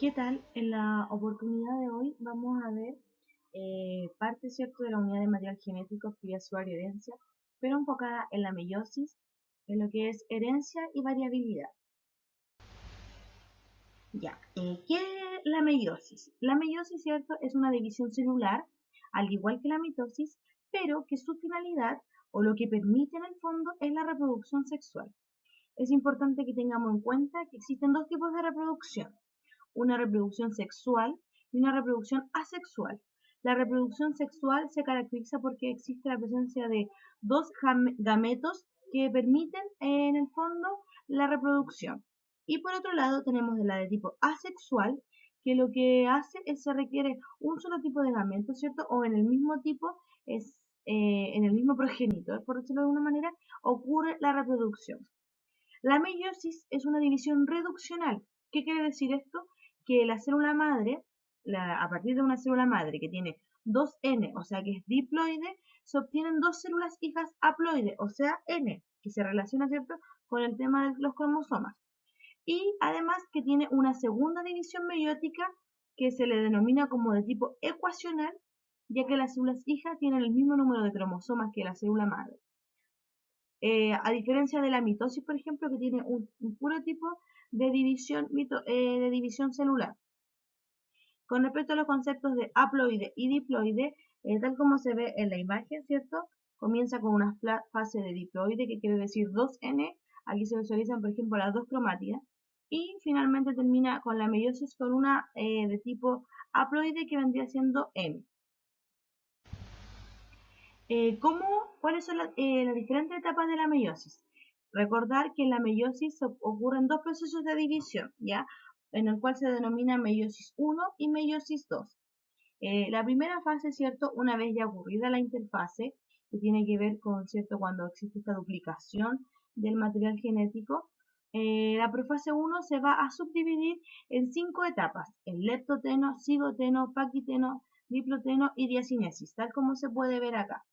¿Qué tal? En la oportunidad de hoy vamos a ver parte cierto de la unidad de material genético, actividad celular y herencia, pero enfocada en la meiosis, en lo que es herencia y variabilidad. Ya, ¿qué es la meiosis? La meiosis, cierto, es una división celular, al igual que la mitosis, pero que su finalidad o lo que permite en el fondo es la reproducción sexual. Es importante que tengamos en cuenta que existen dos tipos de reproducción: una reproducción sexual y una reproducción asexual. La reproducción sexual se caracteriza porque existe la presencia de dos gametos que permiten en el fondo la reproducción. Y por otro lado tenemos la de tipo asexual, que lo que hace es se requiere un solo tipo de gameto, ¿cierto? O en el mismo tipo, en el mismo progenitor, por decirlo de alguna manera, ocurre la reproducción. La meiosis es una división reduccional. ¿Qué quiere decir esto? Que la célula madre, a partir de una célula madre que tiene 2N, o sea que es diploide, se obtienen dos células hijas haploides, o sea N, que se relaciona, ¿cierto?, con el tema de los cromosomas. Y además que tiene una segunda división meiótica que se le denomina como de tipo ecuacional, ya que las células hijas tienen el mismo número de cromosomas que la célula madre. A diferencia de la mitosis, por ejemplo, que tiene un puro tipo de división celular. Con respecto a los conceptos de haploide y diploide, tal como se ve en la imagen, ¿cierto? Comienza con una fase de diploide, que quiere decir 2N. Aquí se visualizan, por ejemplo, las dos cromátidas. Y finalmente termina con la meiosis con una de tipo haploide, que vendría siendo M. ¿Cuáles son las diferentes etapas de la meiosis? Recordar que en la meiosis ocurren dos procesos de división, ¿ya? En el cual se denomina meiosis 1 y meiosis 2. La primera fase, ¿cierto? Una vez ya ocurrida la interfase, que tiene que ver con, ¿cierto?, cuando existe esta duplicación del material genético, la profase 1 se va a subdividir en 5 etapas: el leptoteno, cigoteno, paquiteno, diploteno y diacinesis, tal como se puede ver acá.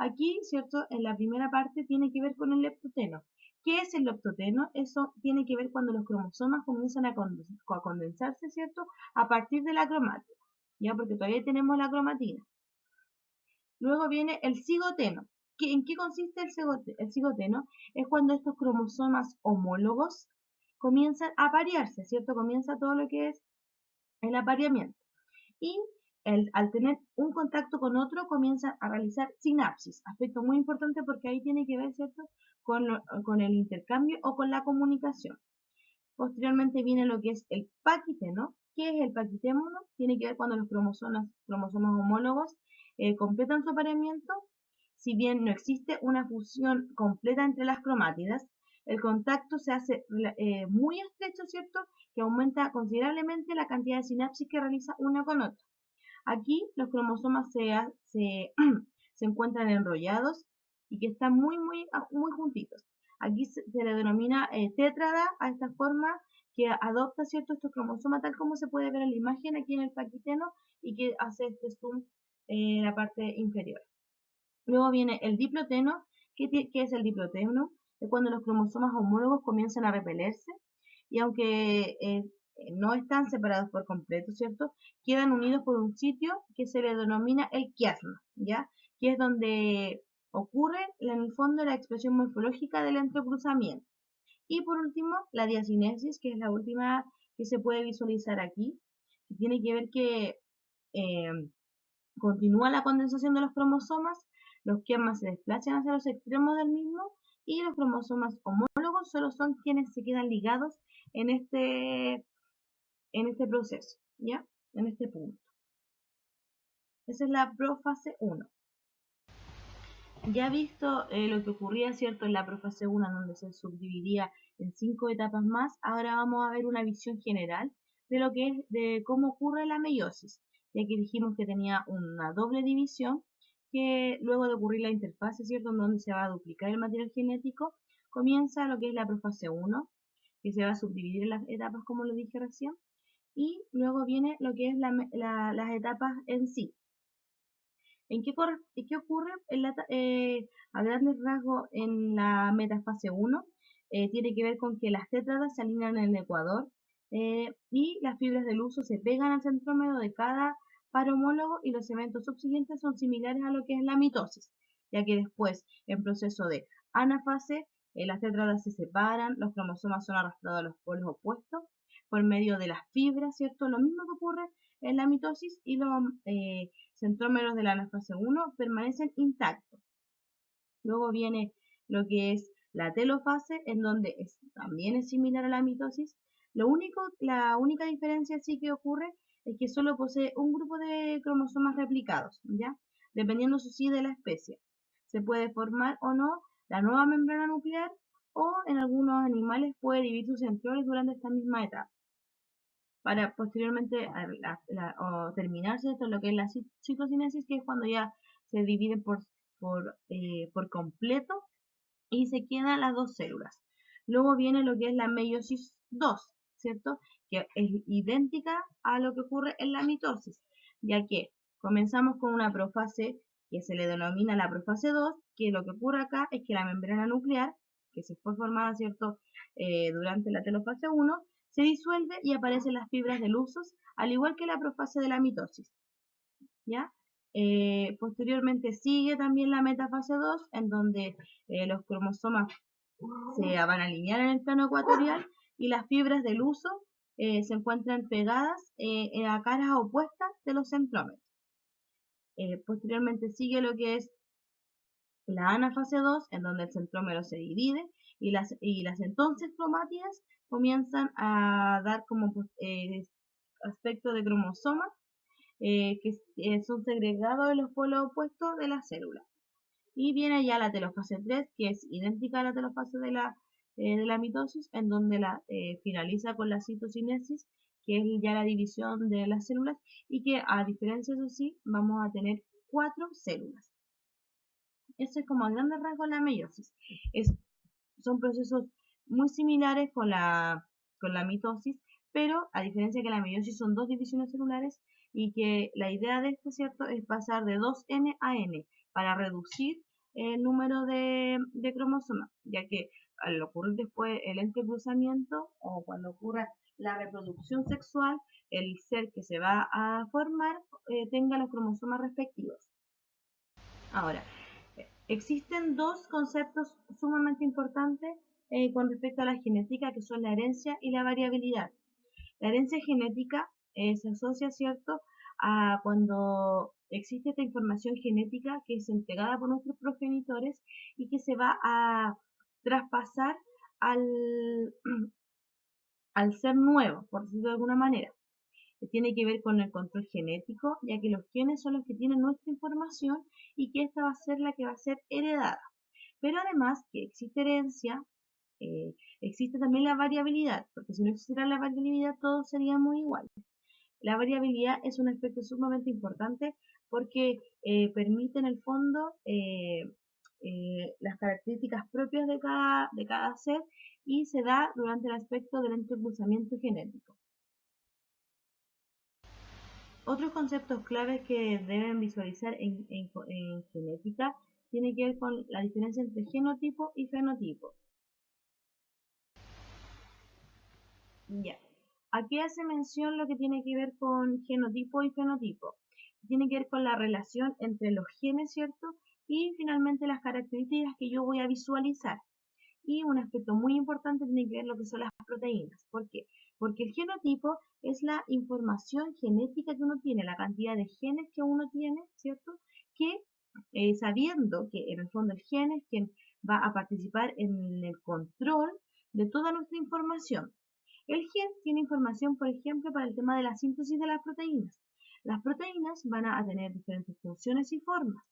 Aquí, ¿cierto?, en la primera parte tiene que ver con el leptoteno. ¿Qué es el leptoteno? Eso tiene que ver cuando los cromosomas comienzan a condensarse, ¿cierto?, a partir de la cromática, ¿ya? Porque todavía tenemos la cromatina. Luego viene el cigoteno. ¿En qué consiste el cigoteno? Es cuando estos cromosomas homólogos comienzan a aparearse, ¿cierto? Comienza todo lo que es el apareamiento. Y al tener un contacto con otro comienzan a realizar sinapsis, aspecto muy importante porque ahí tiene que ver, ¿cierto?, con el intercambio o con la comunicación. Posteriormente viene lo que es el paquiteno. ¿Qué es el paquiteno? Tiene que ver cuando los cromosomas homólogos completan su apareamiento. Si bien no existe una fusión completa entre las cromátidas, el contacto se hace muy estrecho, ¿cierto?, que aumenta considerablemente la cantidad de sinapsis que realiza una con otra. Aquí los cromosomas se encuentran enrollados y que están muy juntitos. Aquí se le denomina tétrada a esta forma que adopta, ¿cierto?, estos cromosomas, tal como se puede ver en la imagen aquí en el paquiteno, y que hace este zoom en la parte inferior. Luego viene el diploteno. ¿Qué es el diploteno? Es cuando los cromosomas homólogos comienzan a repelerse y aunque no están separados por completo, ¿cierto?, quedan unidos por un sitio que se le denomina el quiasma, ¿ya? Que es donde ocurre en el fondo la expresión morfológica del entrecruzamiento. Y por último, la diacinesis, que es la última que se puede visualizar aquí, que tiene que ver que eh, continúa la condensación de los cromosomas, los quiasmas se desplazan hacia los extremos del mismo y los cromosomas homólogos solo son quienes se quedan ligados en este proceso, ¿ya? En este punto. Esa es la profase 1. Ya visto lo que ocurría, ¿cierto?, en la profase 1, donde se subdividía en 5 etapas más, ahora vamos a ver una visión general de lo que es, de cómo ocurre la meiosis, ya que dijimos que tenía una doble división, que luego de ocurrir la interfase, ¿cierto?, en donde se va a duplicar el material genético, comienza lo que es la profase 1, que se va a subdividir en las etapas, como lo dije recién, y luego viene lo que es las etapas en sí. ¿Qué ocurre a grandes rasgos en la metafase 1? Tiene que ver con que las tétradas se alinean en el ecuador, y las fibras del uso se pegan al centrómero de cada par homólogo y los eventos subsiguientes son similares a lo que es la mitosis, ya que después, en proceso de anafase, las tetrámeras se separan, los cromosomas son arrastrados a los polos opuestos por medio de las fibras, ¿cierto? Lo mismo que ocurre en la mitosis y los centrómeros de la anafase 1 permanecen intactos. Luego viene lo que es la telofase, en donde también es similar a la mitosis. La única diferencia sí que ocurre es que solo posee un grupo de cromosomas replicados, ¿ya? Dependiendo, eso sí, de la especie. Se puede formar o no la nueva membrana nuclear o en algunos animales puede dividir sus centrioles durante esta misma etapa. Para posteriormente terminarse esto, lo que es la citocinesis, que es cuando ya se dividen por completo y se quedan las dos células. Luego viene lo que es la meiosis 2, ¿cierto? Que es idéntica a lo que ocurre en la mitosis, ya que comenzamos con una profase que se le denomina la profase 2, que lo que ocurre acá es que la membrana nuclear, que se fue formada, ¿cierto? Durante la telofase 1, se disuelve y aparecen las fibras de luzos, al igual que la profase de la mitosis, ¿ya? Posteriormente sigue también la metafase 2, en donde los cromosomas se van a alinear en el plano ecuatorial y las fibras del uso se encuentran pegadas a caras opuestas de los centrómeros. Posteriormente sigue lo que es la anafase 2, en donde el centrómero se divide y las entonces cromátidas comienzan a dar como aspecto de cromosomas que son segregados en los polos opuestos de la célula. Y viene ya la telofase 3, que es idéntica a la telofase de la mitosis, en donde finaliza con la citocinesis, que es ya la división de las células, y que a diferencia, eso sí, vamos a tener 4 células. Eso es como a grandes rasgos la meiosis. Son procesos muy similares con la mitosis, pero a diferencia que la meiosis son dos divisiones celulares y que la idea de esto, ¿cierto?, es pasar de 2N a N para reducir el número de cromosomas, ya que al ocurrir después el entrecruzamiento o cuando ocurra la reproducción sexual, el ser que se va a formar tenga los cromosomas respectivos. Ahora, existen dos conceptos sumamente importantes con respecto a la genética, que son la herencia y la variabilidad. La herencia genética se asocia, ¿cierto?, a cuando existe esta información genética que es entregada por nuestros progenitores y que se va a traspasar al, al ser nuevo, por decirlo de alguna manera. Tiene que ver con el control genético, ya que los genes son los que tienen nuestra información y que esta va a ser la que va a ser heredada. Pero además que existe herencia, existe también la variabilidad, porque si no existiera la variabilidad todos seríamos iguales. La variabilidad es un aspecto sumamente importante porque permite en el fondo las características propias de cada ser y se da durante el aspecto del entrecruzamiento genético. Otros conceptos claves que deben visualizar en genética tiene que ver con la diferencia entre genotipo y fenotipo. Ya. Aquí hace mención lo que tiene que ver con genotipo y fenotipo. Tiene que ver con la relación entre los genes, ¿cierto? Y finalmente las características que yo voy a visualizar. Y un aspecto muy importante tiene que ver lo que son las proteínas. ¿Por qué? Porque el genotipo es la información genética que uno tiene, la cantidad de genes que uno tiene, ¿cierto? Que sabiendo que en el fondo el gen es quien va a participar en el control de toda nuestra información. El gen tiene información, por ejemplo, para el tema de la síntesis de las proteínas. Las proteínas van a tener diferentes funciones y formas.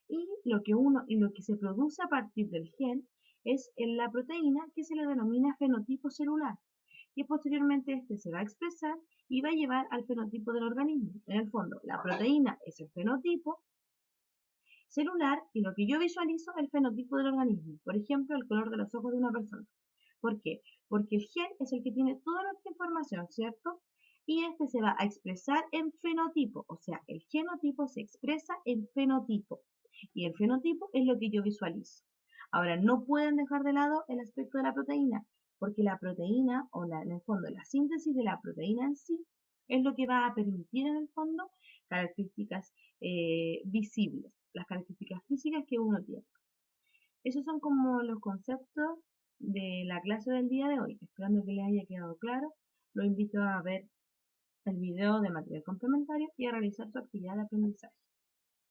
Y lo que se produce a partir del gen es en la proteína que se le denomina fenotipo celular, y posteriormente este se va a expresar y va a llevar al fenotipo del organismo. En el fondo, la proteína es el fenotipo celular y lo que yo visualizo es el fenotipo del organismo. Por ejemplo, el color de los ojos de una persona. ¿Por qué? Porque el gen es el que tiene toda nuestra información, ¿cierto? Y este se va a expresar en fenotipo, o sea, el genotipo se expresa en fenotipo. Y el fenotipo es lo que yo visualizo. Ahora, no pueden dejar de lado el aspecto de la proteína, porque la proteína, en el fondo, la síntesis de la proteína en sí, es lo que va a permitir en el fondo características visibles, las características físicas que uno tiene. Esos son como los conceptos de la clase del día de hoy. Esperando que les haya quedado claro, los invito a ver el video de material complementario y a realizar su actividad de aprendizaje.